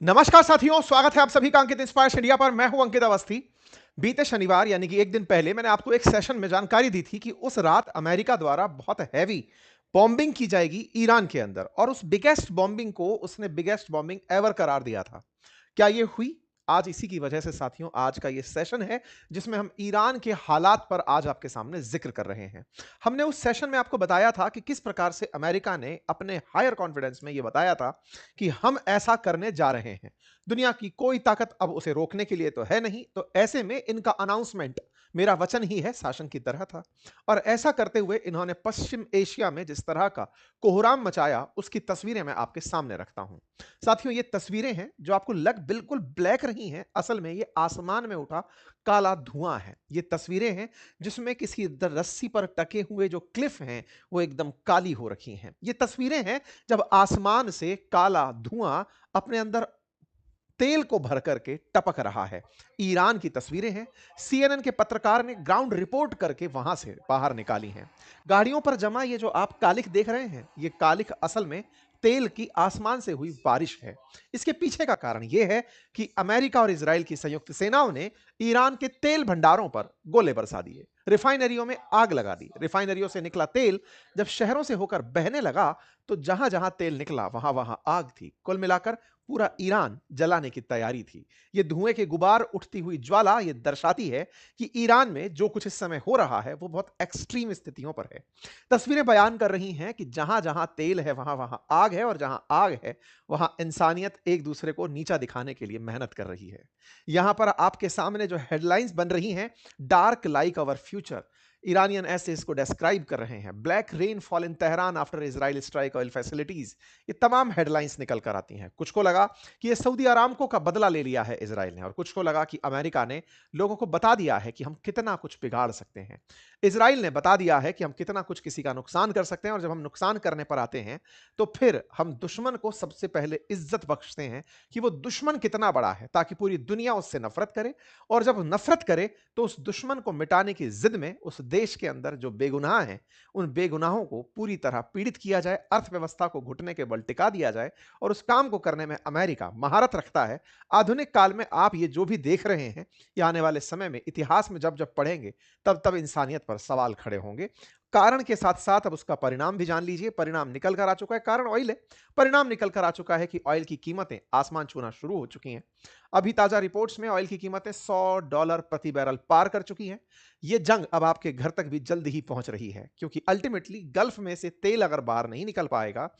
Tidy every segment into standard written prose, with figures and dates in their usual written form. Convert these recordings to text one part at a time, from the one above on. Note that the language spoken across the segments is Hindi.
नमस्कार साथियों, स्वागत है आप सभी का अंकित इंस्पायर्स इंडिया पर। मैं हूं अंकित अवस्थी। बीते शनिवार यानी कि एक दिन पहले मैंने आपको एक सेशन में जानकारी दी थी कि उस रात अमेरिका द्वारा बहुत हैवी बॉम्बिंग की जाएगी ईरान के अंदर, और उस बिगेस्ट बॉम्बिंग को उसने बिगेस्ट बॉम्बिंग एवर करार दिया था। क्या ये हुई? आज इसी की वजह से साथियों आज का ये सेशन है जिसमें हम ईरान के हालात पर आज आपके सामने जिक्र कर रहे हैं। हमने उस सेशन में आपको बताया था कि किस प्रकार से अमेरिका ने अपने हायर कॉन्फिडेंस में ये बताया था कि हम ऐसा करने जा रहे हैं। दुनिया की कोई ताकत अब उसे रोकने के लिए तो है नहीं, तो ऐसे में इनका अनाउंसमेंट मेरा वचन ही है शासन की तरह था। और ऐसा करते हुए इन्होंने पश्चिम एशिया में जिस तरह का कोहराम मचाया उसकी तस्वीरें मैं आपके सामने रखता हूं। साथियों, ये तस्वीरें हैं जो आपको लग बिल्कुल ब्लैक रही हैं, असल में ये आसमान में उठा काला धुआं है। ये तस्वीरें हैं जिसमें किसी रस्सी पर टके हुए जो क्लिफ हैं वो एकदम काली हो रखी हैं। ये तस्वीरें हैं जब आसमान से काला धुआं अपने अंदर तेल को भर करके टपक रहा है। ईरान की तस्वीरें हैं। सीएनएन के पत्रकार ने ग्राउंड रिपोर्ट करके वहां से बाहर निकाली हैं। गाड़ियों पर जमा ये जो आप कालिख देख रहे हैं, ये कालिख असल में तेल की आसमान से हुई बारिश है। इसके पीछे का कारण यह है कि अमेरिका और इजराइल की संयुक्त सेनाओं ने ईरान के तेल भंडारों पर गोले बरसा दिए, रिफाइनरियों में आग लगा दी। रिफाइनरियों से निकला तेल जब शहरों से होकर बहने लगा तो जहां जहां तेल निकला वहां वहां आग थी। कुल मिलाकर पूरा ईरान जलाने की तैयारी थी। ये धुएं के गुबार, उठती हुई ज्वाला ये दर्शाती है कि ईरान में जो कुछ इस समय हो रहा है वो बहुत एक्सट्रीम स्थितियों पर है। तस्वीरें बयान कर रही हैं कि जहां जहां तेल है वहां वहां आग है, और जहां आग है वहां इंसानियत एक दूसरे को नीचा दिखाने के लिए मेहनत कर रही है। यहां पर आपके सामने जो हेडलाइंस बन रही हैं, dark like our future, Iranian ऐसे इसको डिस्क्राइब कर रहे हैं। Black rain fall in Tehran after Israel strike oil facilities. ये तमाम हेडलाइंस निकल कर आती हैं। कुछ को लगा कि ये सऊदी अरामको का बदला ले लिया है इजराइल ने, और कुछ को लगा कि अमेरिका ने लोगों को बता दिया है कि हम कितना कुछ बिगाड़ सकते हैं। इजराइल ने बता दिया है कि हम कितना कुछ किसी का नुकसान कर सकते हैं, और जब हम नुकसान करने पर आते हैं तो फिर हम दुश्मन को सबसे पहले इज्जत बख्शते हैं कि वो दुश्मन कितना बड़ा है, ताकि पूरी दुनिया उससे नफरत करे। और जब नफरत करे तो उस दुश्मन को मिटाने की जिद में उस देश के अंदर जो बेगुनाह हैं उन बेगुनाहों को पूरी तरह पीड़ित किया जाए, अर्थव्यवस्था को घुटने के बल टिका दिया जाए। और उस काम को करने में अमेरिका महारत रखता है। आधुनिक काल में आप ये जो भी देख रहे हैं, ये आने वाले समय में इतिहास में जब जब पढ़ेंगे तब तब इंसानियत पर सवाल खड़े होंगे। कारण के साथ साथ अब उसका परिणाम भी जान लीजिए। परिणाम निकल कर आ चुका है। कारण ऑयल है, परिणाम निकल कर आ चुका है कि ऑयल की कीमतें आसमान छूना शुरू हो चुकी हैं। अभी ताजा रिपोर्ट्स में ऑयल की कीमतें $100 प्रति बैरल पार कर चुकी हैं। ये जंग अब आपके घर तक भी जल्द ही पहुंच रही है, क्योंकि अल्टीमेटली गल्फ में से तेल अगर बाहर नहीं निकल पाएगा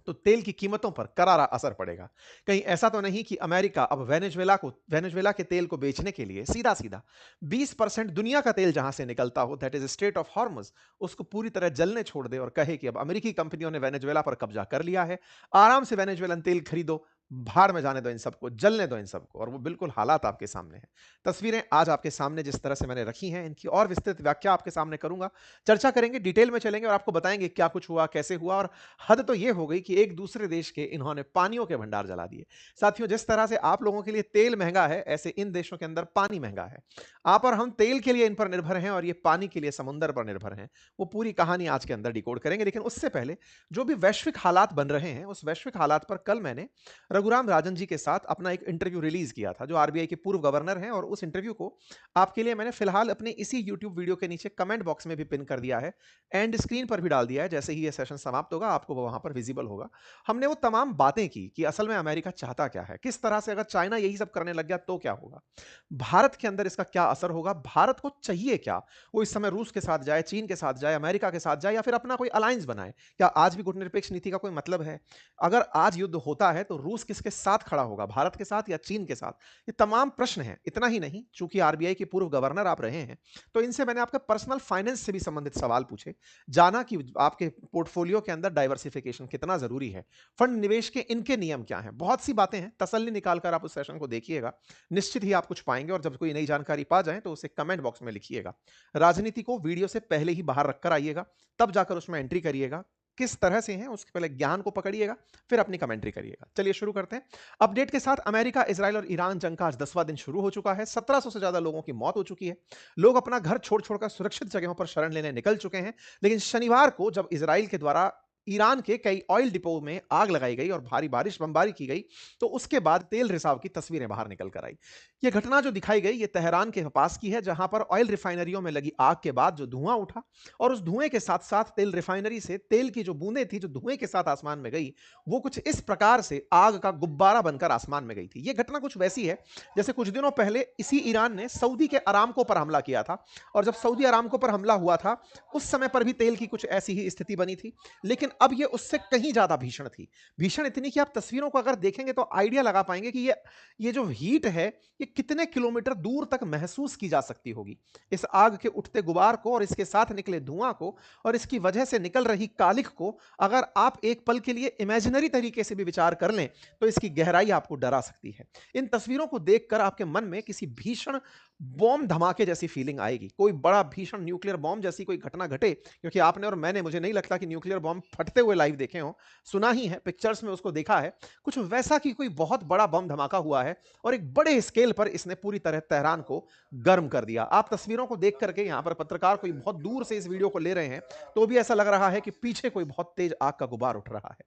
तो तेल की कीमतों पर करारा असर पड़ेगा। कहीं ऐसा तो नहीं कि अमेरिका अब वेनेजुएला के तेल को बेचने के लिए सीधा सीधा 20% दुनिया का तेल जहां से निकलता हो, that is straight of Hormuz, उसको पूरी तरह जलने छोड़ दे और कहे कि अब अमेरिकी कंपनियों ने वेनेजुएला पर कब्जा कर लिया है, आराम से वेनेजुएलन तेल खरीदो, भाड़ में जाने दो इन सबको, जलने दो इन सबको। और वो बिल्कुल हालात आपके सामने हैं। तस्वीरें आज आपके सामने जिस तरह से मैंने रखी हैं, इनकी और विस्तृत व्याख्या आपके सामने करूंगा। चर्चा करेंगे, डिटेल में चलेंगे और आपको बताएंगे क्या कुछ हुआ, कैसे हुआ। और हद तो यह हो गई कि एक दूसरे देश के इन्होंने पानियों के भंडार जला दिए। साथियों, जिस तरह से आप लोगों के लिए तेल महंगा है, ऐसे इन देशों के अंदर पानी महंगा है। आप और हम तेल के लिए इन पर निर्भर हैं और ये पानी के लिए समुद्र पर निर्भर हैं। वो पूरी कहानी आज के अंदर डिकोड करेंगे, लेकिन उससे पहले जो भी वैश्विक हालात बन रहे हैं उस वैश्विक हालात पर कल मैंने रघुराम राजन जी के साथ अपना एक इंटरव्यू रिलीज किया था, जो आरबीआई के पूर्व गवर्नर हैं। और उस इंटरव्यू को आपके लिए मैंने फिलहाल अपने इसी यूट्यूब वीडियो के नीचे कमेंट बॉक्स में भी पिन कर दिया है, एंड स्क्रीन पर भी डाल दिया है। जैसे ही ये सेशन समाप्त होगा आपको वो वहां पर विजिबल होगा। हमने वो तमाम बातें की कि असल में अमेरिका चाहता क्या है, किस तरह से अगर चाइना यही सब करने लग गया तो क्या होगा, भारत के अंदर इसका क्या असर होगा, भारत को चाहिए क्या, वो इस समय रूस के साथ जाए, चीन के साथ जाए, अमेरिका के साथ जाए, या फिर अपना कोई अलायंस बनाए। क्या आज भी गुटनिरपेक्ष नीति का कोई मतलब है? अगर आज युद्ध होता है तो रूस किसके साथ खड़ा होगा, भारत के साथ या चीन के साथ? ये तमाम प्रश्न हैं। इतना ही नहीं, चूंकि आरबीआई के पूर्व गवर्नर आप रहे हैं, तो इनसे मैंने आपके पर्सनल फाइनेंस से भी संबंधित सवाल पूछे, जाना कि आपके पोर्टफोलियो के अंदर डाइवर्सिफिकेशन कितना जरूरी है, फंड निवेश के इनके नियम क्या हैं। बहुत सी बातें हैं, तसल्ली निकालकर आप उस सेशन को देखिएगा, निश्चित ही आप कुछ पाएंगे। और जब कोई नई जानकारी पा जाए तो उसे कमेंट बॉक्स में लिखिएगा। राजनीति को वीडियो से पहले ही बाहर रखकर आइएगा, तब जाकर उसमें एंट्री करिएगा। किस तरह से हैं उसके पहले ज्ञान को पकड़िएगा, फिर अपनी कमेंट्री करिएगा। चलिए शुरू करते हैं। अपडेट के साथ, अमेरिका, इजराइल और ईरान जंग का आज 10वां दिन शुरू हो चुका है। 1700 से ज्यादा लोगों की मौत हो चुकी है। लोग अपना घर छोड़ छोड़कर सुरक्षित जगहों पर शरण लेने निकल चुके हैं। लेकिन शनिवार को जब इजराइल के द्वारा ईरान के कई ऑयल डिपो में आग लगाई गई और भारी बारिश बमबारी की गई, तो उसके बाद तेल रिसाव की तस्वीरें बाहर निकल कर आई। ये घटना जो दिखाई गई, ये तेहरान के पास की है, जहां पर ऑयल रिफाइनरियों में लगी आग के बाद जो धुआं उठा और उस धुएं के साथ साथ तेल रिफाइनरी से तेल की जो बूंदें थी, जो धुएं के साथ आसमान में गई, वो कुछ इस प्रकार से आग का गुब्बारा बनकर आसमान में गई थी। ये घटना कुछ वैसी है जैसे कुछ दिनों पहले इसी ईरान ने सऊदी के अरामको पर हमला किया था, और जब सऊदी अरामको पर हमला हुआ था, उस समय पर भी तेल की कुछ ऐसी ही स्थिति बनी थी, लेकिन अब ये उससे कहीं ज्यादा भीषण थी। भीषण इतनी कि आप तस्वीरों को अगर देखेंगे तो आइडिया लगा पाएंगे कि ये जो हीट है, ये कितने किलोमीटर दूर तक महसूस की जा सकती होगी। इस आग के उठते गुबार को और इसके साथ निकले धुआं को और इसकी वजह से निकल रही कालिख को अगर आप एक पल के लिए इमेजिनरी तरीके से भी विचार कर लें, तो इसकी गहराई आपको डरा सकती है। इन तस्वीरों को देखकर आपके मन में किसी भीषण बॉम्ब धमाके जैसी फीलिंग आएगी, कोई बड़ा भीषण न्यूक्लियर बॉम्ब जैसी कोई घटना घटे, क्योंकि आपने और मैंने, मुझे नहीं लगता कि न्यूक्लियर बॉम्ब फटते हुए लाइव देखे हो, सुना ही है, पिक्चर्स में उसको देखा है। कुछ वैसा कि कोई बहुत बड़ा बम धमाका हुआ है और एक बड़े स्केल पर इसने पूरी तरह तेहरान को गर्म कर दिया। आप तस्वीरों को देख करके, यहाँ पर पत्रकार कोई बहुत दूर से इस वीडियो को ले रहे हैं, तो भी ऐसा लग रहा है कि पीछे कोई बहुत तेज आग का गुबार उठ रहा है।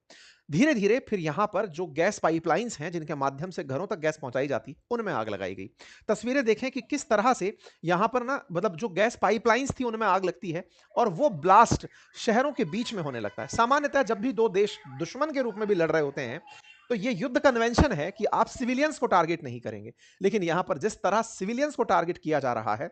धीरे धीरे फिर यहां पर जो गैस पाइपलाइंस हैं, जिनके माध्यम से घरों तक गैस पहुंचाई जाती, उनमें आग लगाई गई। तस्वीरें देखें कि किस तरह से यहां पर ना, मतलब जो गैस पाइपलाइंस थी उनमें आग लगती है और वो ब्लास्ट शहरों के बीच में होने लगता है। सामान्यतः जब भी दो देश दुश्मन के रूप में भी लड़ रहे होते हैं, तो ये युद्ध कन्वेंशन है कि आप सिविलियंस को टारगेट नहीं करेंगे, लेकिन यहां पर जिस तरह सिविलियंस को टारगेट किया जा रहा है,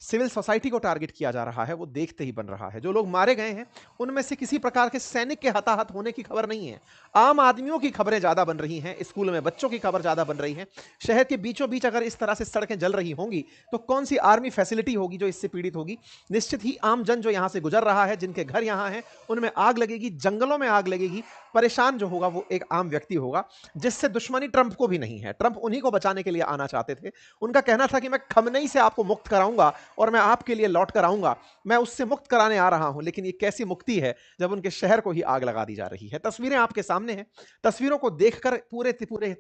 सिविल सोसाइटी को टारगेट किया जा रहा है, वो देखते ही बन रहा है। जो लोग मारे गए हैं, उनमें से किसी प्रकार के सैनिक के हताहत होने की खबर नहीं है। आम आदमियों की खबरें ज्यादा बन रही हैं, स्कूल में बच्चों की खबर ज्यादा बन रही है। शहर के बीचों बीच अगर इस तरह से सड़कें जल रही होंगी, तो कौन सी आर्मी फैसिलिटी होगी जो इससे पीड़ित होगी? निश्चित ही आम जन जो यहां से गुजर रहा है, जिनके घर यहां हैं, उनमें आग लगेगी, जंगलों में आग लगेगी। परेशान जो होगा वो एक आम व्यक्ति होगा, जिससे दुश्मनी ट्रंप को भी नहीं है। ट्रंप उन्हीं को बचाने के लिए आना चाहते थे। उनका कहना था कि मैं खमनई से आपको मुक्त कराऊंगा और मैं आपके लिए लौट कर आऊंगा, मैं उससे मुक्त कराने आ रहा हूं। लेकिन ये कैसी मुक्ति है जब उनके शहर को ही आग लगा दी जा रही है? तस्वीरें आपके सामने हैं। तस्वीरों को देखकर पूरे पूरे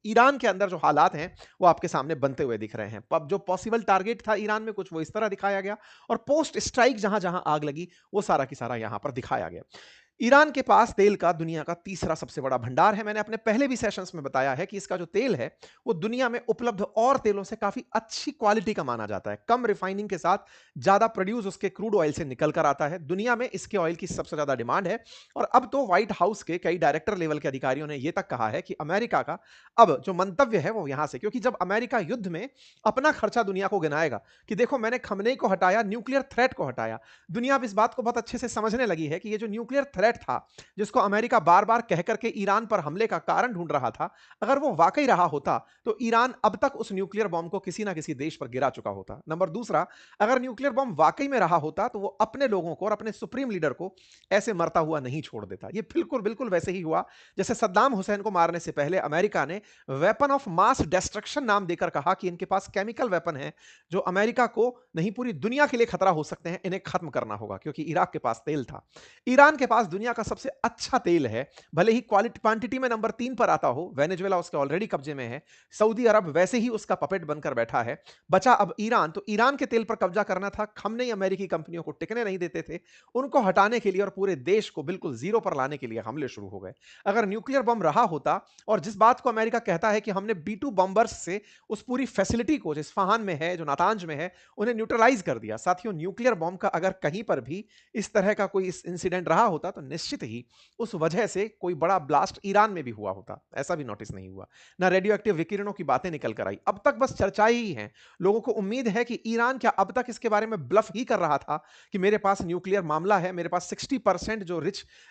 ईरान के अंदर जो हालात हैं, वो आपके सामने बनते हुए दिख रहे हैं। अब जो पॉसिबल टारगेट था ईरान में, कुछ वो इस तरह दिखाया गया, और पोस्ट स्ट्राइक जहां जहां आग लगी, वो सारा की सारा यहां पर दिखाया गया। ईरान के पास तेल का दुनिया का तीसरा सबसे बड़ा भंडार है। मैंने अपने पहले भी सेशंस में बताया है कि इसका जो तेल है, वो दुनिया में उपलब्ध और तेलों से काफी अच्छी क्वालिटी का माना जाता है। कम रिफाइनिंग के साथ ज्यादा प्रोड्यूस उसके क्रूड ऑयल से निकल कर आता है। दुनिया में इसके ऑयल की सबसे ज्यादा डिमांड है, और अब तो व्हाइट हाउस के कई डायरेक्टर लेवल के अधिकारियों ने यह तक कहा है कि अमेरिका का अब जो मंतव्य है वो यहां से, क्योंकि जब अमेरिका युद्ध में अपना खर्चा दुनिया को गिनाएगा कि देखो मैंने खमनेई को हटाया, न्यूक्लियर थ्रेट को हटाया, दुनिया अब इस बात को बहुत अच्छे से समझने लगी है कि ये जो न्यूक्लियर थ्रेट था, जिसको अमेरिका बार बार कह करके ईरान पर हमले का कारण ढूंढ रहा था, अगर वो वाकई रहा होता, तो ईरान अब तक उस न्यूक्लियर बॉम्ब को किसी ना किसी देश पर गिरा चुका होता। नंबर दूसरा, अगर न्यूक्लियर बॉम्ब वाकई में रहा होता, तो वो अपने लोगों को और अपने सुप्रीम लीडर को ऐसे मरता हुआ नहीं छोड़ देता। ये बिल्कुल बिल्कुल वैसे ही हुआ जैसे सद्दाम हुसैन को मारने से पहले अमेरिका ने वेपन ऑफ मास डिस्ट्रक्शन नाम देकर कहा कि इनके पास केमिकल वेपन है, जो अमेरिका को नहीं पूरी दुनिया के लिए खतरा हो सकते हैं, इन्हें खत्म करना होगा, क्योंकि इराक के पास तेल था। ईरान के पास दुनिया का सबसे अच्छा तेल है, भले ही क्वालिटी क्वांटिटी में नंबर 3 पर आता हो। वेनेजुएला उसके ऑलरेडी कब्जे में है, सऊदी अरब वैसे ही उसका पपेट बनकर बैठा है। बचा अब ईरान, तो ईरान के तेल पर कब्जा करना था। खमनेई अमेरिकी कंपनियों को टिकने नहीं देते थे, उनको हटाने के लिए और पूरे देश को बिल्कुल जीरो पर लाने के लिए हमले शुरू हो गए। अगर न्यूक्लियर बम रहा होता, और जिस बात को अमेरिका कहता है कि हमने B2 बॉम्बर्स से उस पूरी फैसिलिटी को, जो इस्फहान में है, जो नातांज में है, उन्हें न्यूट्रलाइज कर दिया। साथियों, न्यूक्लियर बॉम्ब का अगर कहीं पर भी इस तरह का कोई इंसिडेंट रहा होता, तो निश्चित ही उस वजह से कोई बड़ा ब्लास्ट ईरान में भी हुआ होता। ऐसा भी नोटिस नहीं हुआ। ना रेडियो एक्टिव विकिरणों की बातें निकल कर आई, अब तक बस चर्चाएं ही हैं। लोगों को उम्मीद है कि ईरान क्या अब तक इसके बारे में ब्लफ ही कर रहा था कि मेरे पास न्यूक्लियर मामला है, मेरे पास 60% जो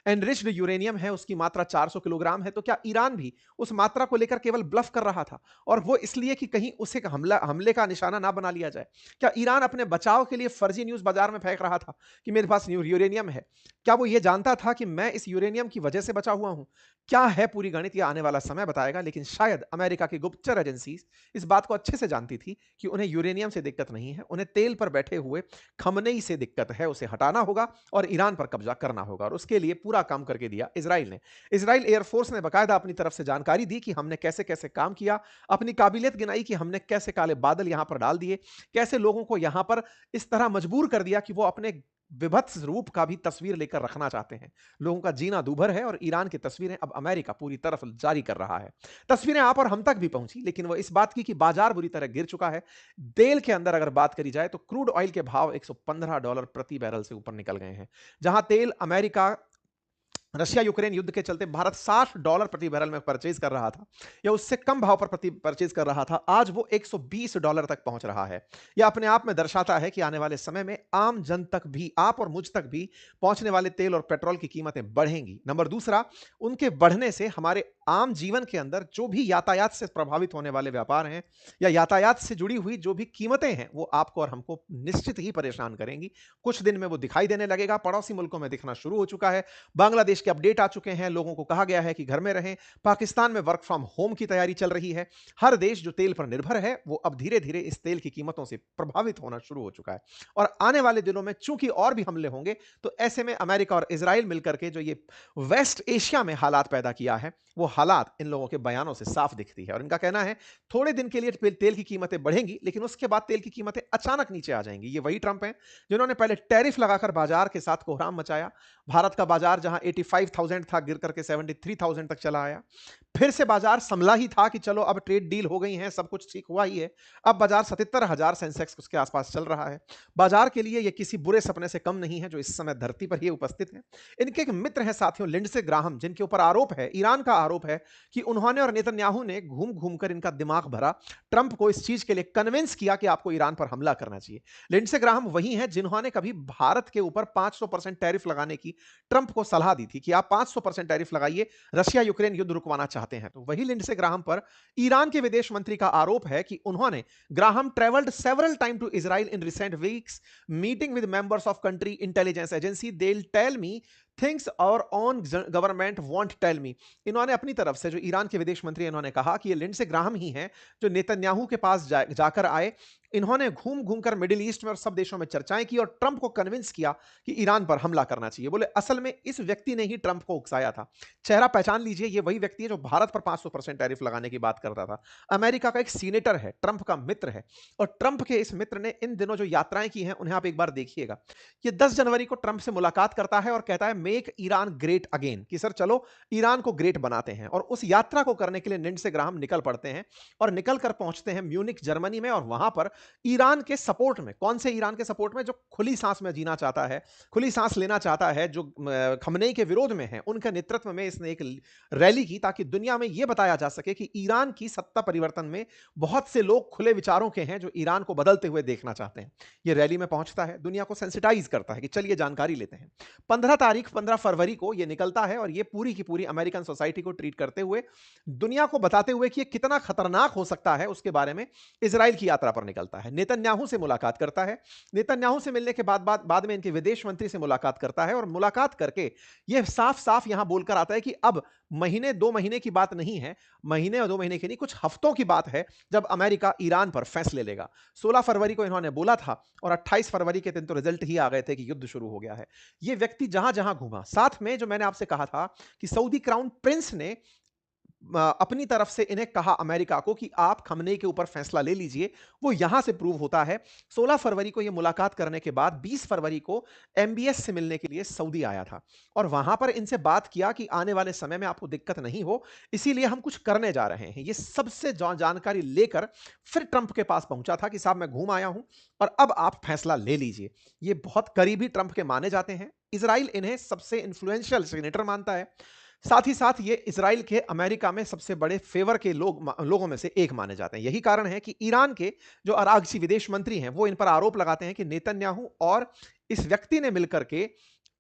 एनरिच्ड यूरेनियम है, उसकी मात्रा 400 किलोग्राम है। तो क्या ईरान भी उस मात्रा को लेकर केवल ब्लफ कर रहा था, और वो इसलिए कि कहीं उसे हमले का निशाना ना बना लिया जाए? क्या ईरान अपने बचाव के लिए फर्जी न्यूज बाजार में फेंक रहा था कि मेरे पास यूरेनियम है? क्या वो ये जानता था कि मैं इस यूरेनियम की वजह से बचा हुआ हूं? क्या है पूरी गणित, यह आने वाला समय बताएगा। लेकिन शायद अमेरिका की गुप्तचर एजेंसी इस बात को अच्छे से जानती थी कि उन्हें यूरेनियम से दिक्कत नहीं है, उन्हें तेल पर बैठे हुए खमनेई से दिक्कत है। उसे हटाना होगा और ईरान पर कब्जा करना होगा, और उसके लिए पूरा काम करके दिया इजराइल ने। इजराइल एयरफोर्स ने बाकायदा अपनी तरफ से जानकारी दी कि हमने कैसे कैसे काम किया, अपनी काबिलियत गिनाई कि हमने कैसे काले बादल यहां पर डाल दिए, कैसे लोगों को यहां पर इस तरह मजबूर कर दिया कि वो अपने विभत्स रूप का भी तस्वीर लेकर रखना चाहते हैं। लोगों का जीना दूभर है और ईरान की तस्वीरें अब अमेरिका पूरी तरफ जारी कर रहा है। तस्वीरें आप और हम तक भी पहुंची, लेकिन वो इस बात की कि बाजार बुरी तरह गिर चुका है। तेल के अंदर अगर बात करी जाए तो क्रूड ऑयल के भाव $115 प्रति बैरल से ऊपर निकल गए हैं। जहां तेल अमेरिका रशिया यूक्रेन युद्ध के चलते भारत $60 प्रति बैरल में परचेज कर रहा था या उससे कम भाव पर प्रति परचेज कर रहा था, आज वो $120 तक पहुंच रहा है। यह अपने आप में दर्शाता है कि आने वाले समय में आम जन तक भी, आप और मुझ तक भी पहुंचने वाले तेल और पेट्रोल की कीमतें बढ़ेंगी। नंबर दूसरा, उनके बढ़ने से हमारे आम जीवन के अंदर जो भी यातायात से प्रभावित होने वाले व्यापार हैं या यातायात से जुड़ी हुई जो भी कीमतें हैं, वो आपको और हमको निश्चित ही परेशान करेंगी। कुछ दिन में वो दिखाई देने लगेगा। पड़ोसी मुल्कों में दिखना शुरू हो चुका है। बांग्लादेश के अपडेट आ चुके हैं। लोगों को कहा गया है कि घर में रहें। पाकिस्तान में वर्क फ्रॉम होम की तैयारी चल रही है। हर देश जो तेल पर निर्भर है वो अब धीरे धीरे इस तेल की कीमतों से प्रभावित होना शुरू हो चुका है। और आने वाले दिनों में चूंकि और भी हमले होंगे, तो ऐसे में अमेरिका और इजराइल मिलकर के जो ये वेस्ट एशिया में हालात पैदा किया है, वो हालात इन लोगों के बयानों से साफ दिखती है। और इनका कहना है थोड़े दिन के लिए तेल की कीमतें बढ़ेंगी, लेकिन उसके बाद तेल की कीमतें अचानक नीचे आ जाएंगी। ये वही ट्रंप हैं जिन्होंने पहले टैरिफ लगाकर बाजार के साथ कोहराम मचाया। भारत का बाजार जहां 85,000 था, गिर करके 73,000 तक चला आया। फिर से बाजार संभला ही था कि चलो अब ट्रेड डील हो गई है, सब कुछ ठीक हुआ ही है। अब बाजार 77,000 सेंसेक्स उसके आसपास चल रहा है। बाजार के लिए यह किसी बुरे सपने से कम नहीं है जो इस समय धरती पर ही उपस्थित है। इनके एक मित्र हैं साथियों, लिंडसे ग्राहम, जिनके ऊपर आरोप है, ईरान का आरोप है कि उन्होंने और नेतन्याहू ने घूम घूम कर इनका दिमाग भरा, ट्रंप को इस चीज के लिए कन्विंस किया कि आपको ईरान पर हमला करना चाहिए। लिंडसे ग्राहम वही हैं जिन्होंने कभी भारत के ऊपर 500% टैरिफ लगाने की ट्रंप को सलाह दी थी कि आप 500% टैरिफ लगाइए, रशिया यूक्रेन युद्ध रुकवाना चाहते हैं। तो वही लिंडसे ग्राहम पर ईरान के विदेश मंत्री का आरोप है कि उन्होंने Graham travelled several time to Israel in recent weeks, meeting with members of country intelligence agency, they will tell me things और on government won't tell me. इन्होंने अपनी तरफ से, जो ईरान के विदेश मंत्री, इन्होंने कहा कि ये लिंडसे ग्राहम ही हैं जो नेतन्याहू के पास जाकर आए। इन्होंने घूम घूम कर मिडिल ईस्ट में और सब देशों में चर्चाएं की और ट्रंप को कन्विंस किया कि ईरान पर हमला करना चाहिए। बोले असल में इस व्यक्ति ने ही ट्रंप को उकसाया था। चेहरा पहचान लीजिए, ये वही व्यक्ति है जो भारत पर 500% टैरिफ लगाने की बात करता था। अमेरिका का एक सीनेटर है, ट्रंप का मित्र है। और ट्रंप के इस मित्र ने इन दिनों जो यात्राएं की हैं उन्हें आप एक बार देखिएगा। ये 10 जनवरी को ट्रंप से मुलाकात करता है और कहता है मेक ईरान ग्रेट अगेन, कि सर चलो ईरान को ग्रेट बनाते हैं। और उस यात्रा को करने के लिए लिंडसे ग्राहम निकल पड़ते हैं और निकल कर पहुंचते हैं म्यूनिक जर्मनी में। और वहां पर ईरान के सपोर्ट में, कौन से ईरान के सपोर्ट में? जो खुली सांस में जीना चाहता है, खुली सांस लेना चाहता है, जो खमनेई के विरोध में है, उनके नेतृत्व में इसने एक रैली की ताकि दुनिया में यह बताया जा सके कि ईरान की सत्ता परिवर्तन में बहुत से लोग खुले विचारों के हैं जो ईरान को बदलते हुए देखना चाहते हैं। यह रैली में पहुंचता है, दुनिया को सेंसिटाइज करता है कि चलिए जानकारी लेते हैं। 15 फरवरी को यह निकलता है और यह पूरी की पूरी अमेरिकन सोसाइटी को ट्रीट करते हुए, दुनिया को बताते हुए कि यह कितना खतरनाक हो सकता है, उसके बारे में इजराइल की यात्रा पर निकलता है। नेतन्याहू से मुलाकात करता है। नेतन्याहू से मिलने के बाद में इनके विदेश मंत्री से मुलाकात करता है और मुलाकात करके यह साफ साफ यहां बोलकर आता है कि अब महीने 2 महीने की बात नहीं है, महीने और 2 महीने की नहीं, कुछ हफ्तों की बात है जब अमेरिका ईरान पर फैसले लेगा। 16 फरवरी को इन्होंने बोला था और 28 फरवरी के दिन तो रिजल्ट ही आ गए थे कि युद्ध शुरू हो गया है। यह व्यक्ति जहां जहां घूमा, साथ में जो मैंने आपसे कहा था कि सऊदी क्राउन प्रिंस ने अपनी तरफ से इन्हें कहा अमेरिका को कि आप खमनेई के ऊपर फैसला ले लीजिए, वो यहां से प्रूव होता है। 16 फरवरी को यह मुलाकात करने के बाद 20 फरवरी को एमबीएस से मिलने के लिए सऊदी आया था और वहां पर इनसे बात किया कि आने वाले समय में आपको दिक्कत नहीं हो, इसीलिए हम कुछ करने जा रहे हैं। ये सबसे जानकारी लेकर फिर ट्रंप के पास पहुंचा था कि साहब मैं घूम आया हूं और अब आप फैसला ले लीजिए। ये बहुत करीबी ट्रंप के माने जाते हैं। इजराइल इन्हें सबसे इंफ्लुएंशियल सीनेटर मानता है। साथ ही साथ ये इजराइल के अमेरिका में सबसे बड़े फेवर के लोगों में से एक माने जाते हैं। यही कारण है कि ईरान के जो अरागची विदेश मंत्री हैं वो इन पर आरोप लगाते हैं कि नेतन्याहू और इस व्यक्ति ने मिलकर के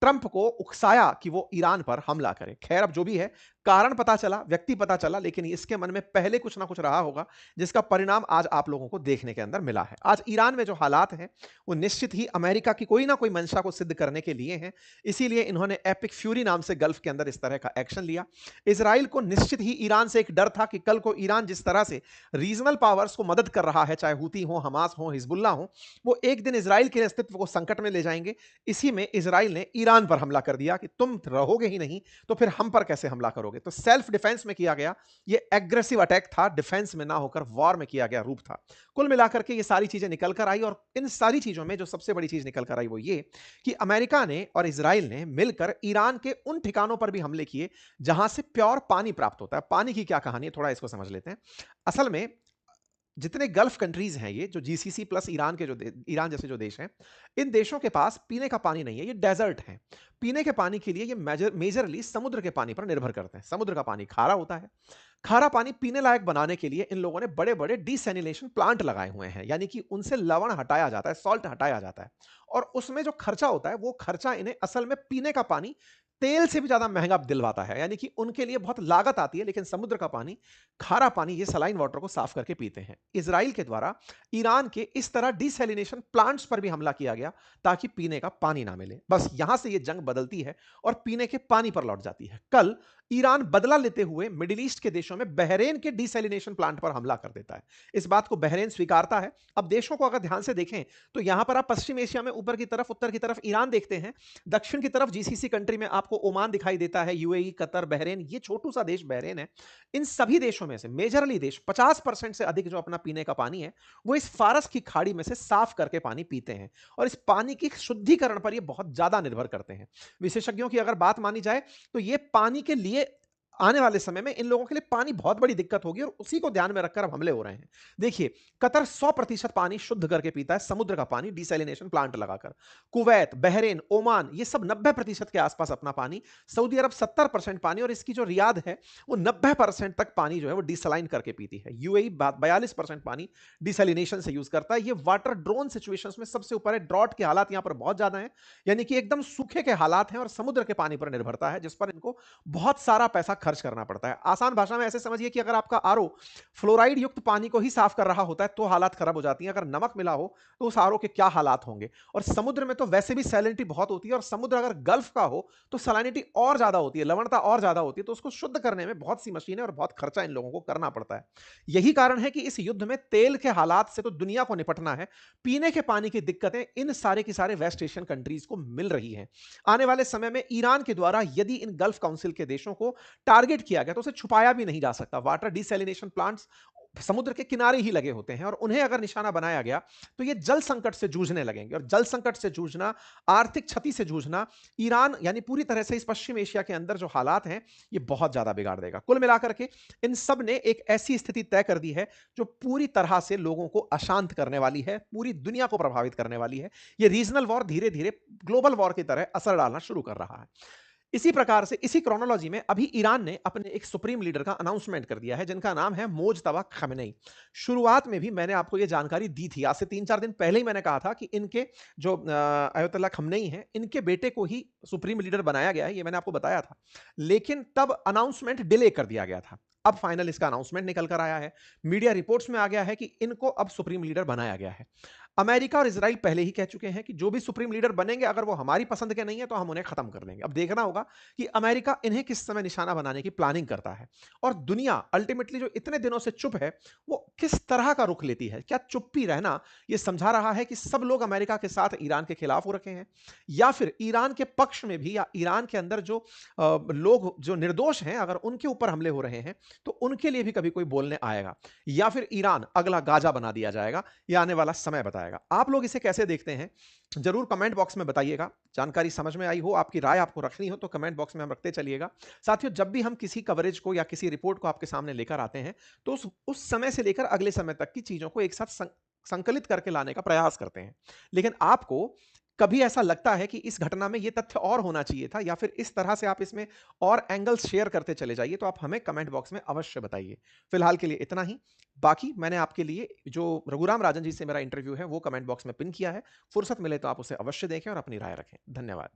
ट्रंप को उकसाया कि वो ईरान पर हमला करे। खैर अब जो भी है, कारण पता चला, व्यक्ति पता चला, लेकिन इसके मन में पहले कुछ ना कुछ रहा होगा जिसका परिणाम आज आप लोगों को देखने के अंदर मिला है। आज ईरान में जो हालात हैं वो निश्चित ही अमेरिका की कोई ना कोई मंशा को सिद्ध करने के लिए हैं। इसीलिए इन्होंने एपिक फ्यूरी नाम से गल्फ के अंदर इस तरह का एक्शन लिया। इजराइल को निश्चित ही ईरान से एक डर था कि कल को ईरान जिस तरह से रीजनल पावर्स को मदद कर रहा है, चाहे हूती हो, हमास हो, हिजबुल्ला हो, वो एक दिन इजराइल के अस्तित्व को संकट में ले जाएंगे। इसी में इजराइल ने ईरान पर हमला कर दिया कि तुम रहोगे ही नहीं तो फिर हम पर कैसे हमला करोगे। करोगे। तो सेल्फ डिफेंस में किया गया ये एग्रेसिव अटैक था, डिफेंस में ना होकर वॉर में किया गया रूप था। कुल मिलाकर के ये सारी चीजें निकल कर आई और इन सारी चीजों में जो सबसे बड़ी चीज निकल कर आई वो ये कि अमेरिका ने और इजराइल ने मिलकर ईरान के उन ठिकानों पर भी हमले किए जहां से प्योर पानी प्राप्त होता है। पानी की क्या कहानी है, थोड़ा इसको समझ लेते हैं। असल में जितने गल्फ कंट्रीज हैं, ये जो जीसीसी प्लस ईरान के ईरान जैसे जो देश हैं, इन देशों के पास पीने का पानी नहीं है, ये डेजर्ट हैं। पीने के पानी के लिए ये मेजरली समुद्र के पानी पर निर्भर करते हैं। समुद्र का पानी खारा होता है। खारा पानी पीने लायक बनाने के लिए इन लोगों ने बड़े बड़े डिसैलिनेशन प्लांट लगाए हुए हैं, यानी कि उनसे लवण हटाया जाता है, सॉल्ट हटाया जाता है। और उसमें जो खर्चा होता है वो खर्चा इन्हें असल में पीने का पानी तेल से भी ज्यादा महंगा दिलवाता है, यानी कि उनके लिए बहुत लागत आती है। लेकिन समुद्र का पानी, खारा पानी, ये सलाइन वाटर को साफ करके पीते हैं। इसराइल के द्वारा ईरान के इस तरह डिसैलिनेशन प्लांट्स पर भी हमला किया गया ताकि पीने का पानी ना मिले। बस यहां से ये जंग बदलती है और पीने के पानी पर लौट जाती है। कल ईरान बदला लेते हुए मिडिल ईस्ट के देशों में बहरेन के डिसैलिनेशन प्लांट पर हमला कर देता है। इस बात को बहरेन स्वीकारता है। अब देशों को अगर ध्यान से देखें तो यहां पर आप पश्चिम एशिया में ऊपर की तरफ, उत्तर की तरफ ईरान देखते हैं, दक्षिण की तरफ जीसीसी कंट्री में आपको ओमान दिखाई देता है, यूएई, कतर, बहरेन, ये छोटू सा देश बहरेन है। इन सभी देशों में से मेजरली देश 50% से अधिक जो अपना पीने का पानी है वो इस फारस की खाड़ी में से साफ करके पानी पीते हैं और इस पानी की शुद्धिकरण पर ये बहुत ज्यादा निर्भर करते हैं। विशेषज्ञों की अगर बात मानी जाए तो ये पानी के लिए आने वाले समय में इन लोगों के लिए पानी बहुत बड़ी दिक्कत होगी और उसी को ध्यान में रखकर अब हमले हो रहे हैं। देखिए, कतर 100% पानी शुद्ध करके पीता है, समुद्र का पानी डिसैलिनेशन प्लांट लगाकर। कुवैत, बहरेन, ओमान, ये सब 90% के आसपास अपना पानी, सऊदी अरब 70% पानी, और इसकी जो रियाद है वो 90% तक पानी जो है वो डिसलाइन करके पीती है। यूएई 42% पानी डिसैलिनेशन से यूज करता है। ये वाटर ड्रोन सिचुएशंस में सबसे ऊपर है। ड्रॉट के हालात यहां पर बहुत ज्यादा हैं, यानी कि एकदम सूखे के हालात हैं और समुद्र के पानी पर निर्भरता है जिस पर इनको बहुत सारा पैसा खर्च करना पड़ता है। आसान भाषा में ऐसे समझिए कि अगर आपका आरओ फ्लोराइड युक्त पानी को ही साफ कर रहा होता है तो हालात खराब हो जाती हैं, अगर नमक मिला हो तो उस आरओ के क्या हालात होंगे। और समुद्र में तो वैसे भी सैलिनिटी बहुत होती है और समुद्र अगर गल्फ का हो तो सैलिनिटी और ज्यादा होती है, लवणता और ज्यादा होती है, तो उसको शुद्ध करने में बहुत सी मशीनें और बहुत खर्चा इन लोगों को करना पड़ता है। यही कारण है कि इस युद्ध में तेल के हालात से तो दुनिया को निपटना है, पीने के पानी की दिक्कतें इन सारे की सारे वेस्ट एशियन कंट्रीज को मिल रही हैं। आने वाले समय में ईरान के द्वारा यदि इन गल्फ काउंसिल के देशों को टारगेट किया गया तो उसे छुपाया भी नहीं जा सकता। वाटर डिसैलिनेशन प्लांट्स समुद्र के किनारे ही लगे होते हैं और उन्हें अगर निशाना बनाया गया तो ये जल संकट से जूझने लगेंगे और जल संकट से जूझना, आर्थिक क्षति से जूझना ईरान यानी पूरी तरह से इस पश्चिम एशिया के अंदर जो हालात हैं ये बहुत ज्यादा बिगाड़ देगा। कुल मिलाकर के इन सब ने एक ऐसी स्थिति तय कर दी है जो पूरी तरह से लोगों को अशांत करने वाली है, पूरी दुनिया को प्रभावित करने वाली है। ये रीजनल वॉर धीरे धीरे ग्लोबल वॉर की तरह असर डालना शुरू कर रहा है। इसी प्रकार से इसी क्रोनोलॉजी में अभी ईरान ने अपने एक सुप्रीम लीडर का अनाउंसमेंट कर दिया है जिनका नाम है मोजतबा खमेनेई। शुरुआत में भी मैंने आपको यह जानकारी दी थी, आज से 3-4 दिन पहले ही मैंने कहा था कि इनके जो अयतुल्ला खमेनेई हैं, इनके बेटे को ही सुप्रीम लीडर बनाया गया है, ये मैंने आपको बताया था। लेकिन तब अनाउंसमेंट डिले कर दिया गया था। अब फाइनल इसका अनाउंसमेंट निकल कर आया है। मीडिया रिपोर्ट्स में आ गया है कि इनको अब सुप्रीम लीडर बनाया गया है। अमेरिका और इजराइल पहले ही कह चुके हैं कि जो भी सुप्रीम लीडर बनेंगे अगर वो हमारी पसंद के नहीं है तो हम उन्हें खत्म कर देंगे। अब देखना होगा कि अमेरिका इन्हें किस समय निशाना बनाने की प्लानिंग करता है और दुनिया अल्टीमेटली जो इतने दिनों से चुप है वो किस तरह का रुख लेती है। क्या चुप्पी रहना ये समझा रहा है कि सब लोग अमेरिका के साथ ईरान के खिलाफ हो रखे हैं, या फिर ईरान के पक्ष में भी या ईरान के अंदर जो लोग जो निर्दोष हैं अगर उनके ऊपर हमले हो रहे हैं तो उनके लिए भी कभी कोई बोलने आएगा, या फिर ईरान अगला गाजा बना दिया जाएगा। ये आने वाला समय बताएगा। आप लोग इसे कैसे देखते हैं जरूर कमेंट बॉक्स में बताइएगा। जानकारी समझ में आई हो, आपकी राय आपको रखनी हो तो कमेंट बॉक्स में हम रखते चलिएगा। साथियों, जब भी हम किसी कवरेज को या किसी रिपोर्ट को आपके सामने लेकर आते हैं तो उस समय से लेकर अगले समय तक की चीजों को एक साथ संकलित करके लाने का प्रयास करते हैं। लेकिन आपको कभी ऐसा लगता है कि इस घटना में यह तथ्य और होना चाहिए था या फिर इस तरह से आप इसमें और एंगल्स शेयर करते चले जाइए, तो आप हमें कमेंट बॉक्स में अवश्य बताइए। फिलहाल के लिए इतना ही। बाकी मैंने आपके लिए जो रघुराम राजन जी से मेरा इंटरव्यू है वो कमेंट बॉक्स में पिन किया है। फुर्सत मिले तो आप उसे अवश्य देखें और अपनी राय रखें। धन्यवाद।